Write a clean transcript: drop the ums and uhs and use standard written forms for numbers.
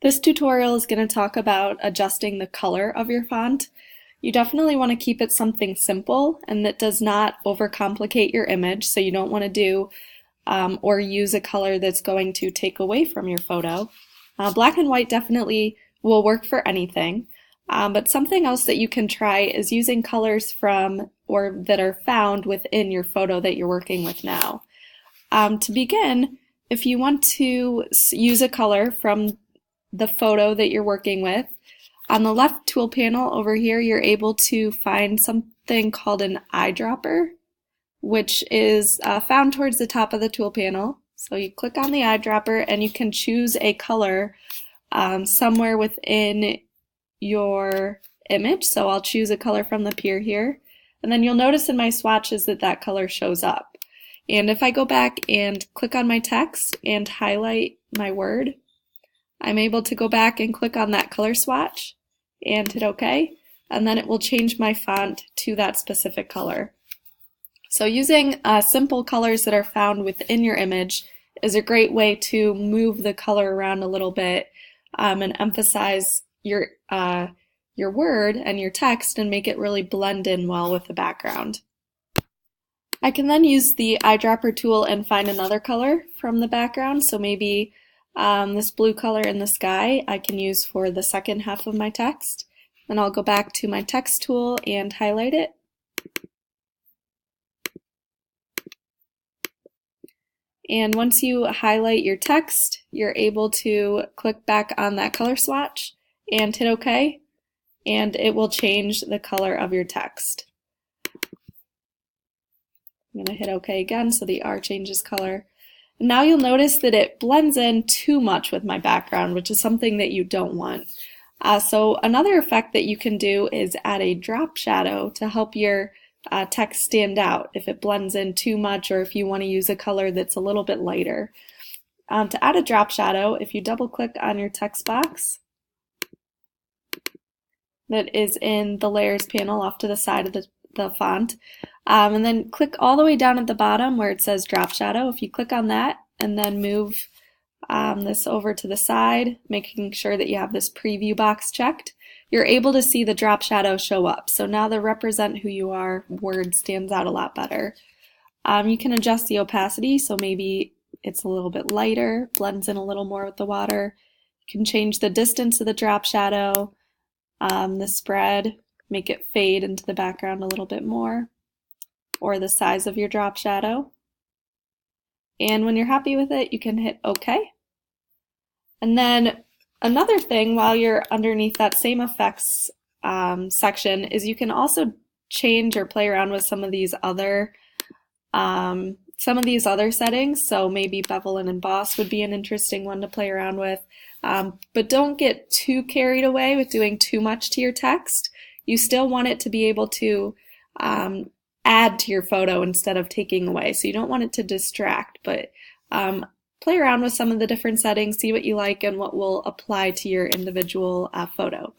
This tutorial is going to talk about adjusting the color of your font. You definitely want to keep it something simple and that does not overcomplicate your image, so you don't want to do or use a color that's going to take away from your photo. Black and white definitely will work for anything, but something else that you can try is using colors from or that are found within your photo that you're working with now. To begin, if you want to use a color from the photo that you're working with, on the left tool panel over here, you're able to find something called an eyedropper, which is found towards the top of the tool panel. So you click on the eyedropper and you can choose a color somewhere within your image. So I'll choose a color from the pier here. And then you'll notice in my swatches that that color shows up. And if I go back and click on my text and highlight my word, I'm able to go back and click on that color swatch and hit OK, and then it will change my font to that specific color. So using simple colors that are found within your image is a great way to move the color around a little bit and emphasize your word and your text and make it really blend in well with the background. I can then use the eyedropper tool and find another color from the background. So maybe this blue color in the sky I can use for the second half of my text. Then I'll go back to my text tool and highlight it. And once you highlight your text, you're able to click back on that color swatch and hit OK, and it will change the color of your text. I'm going to hit OK again so the R changes color. Now you'll notice that it blends in too much with my background, which is something that you don't want. So another effect that you can do is add a drop shadow to help your text stand out if it blends in too much or if you want to use a color that's a little bit lighter. To add a drop shadow, if you double click on your text box that is in the layers panel off to the side of the font, and then click all the way down at the bottom where it says drop shadow. If you click on that and then move this over to the side, making sure that you have this preview box checked, you're able to see the drop shadow show up. So now the represent who you are word stands out a lot better. You can adjust the opacity, so maybe it's a little bit lighter, blends in a little more with the water. You can change the distance of the drop shadow, the spread, make it fade into the background a little bit more, or the size of your drop shadow. And when you're happy with it, you can hit OK. And then another thing while you're underneath that same effects section is you can also change or play around with some of these other settings. So maybe bevel and emboss would be an interesting one to play around with. But don't get too carried away with doing too much to your text. You still want it to be able to add to your photo instead of taking away. So you don't want it to distract, but play around with some of the different settings, see what you like and what will apply to your individual photo.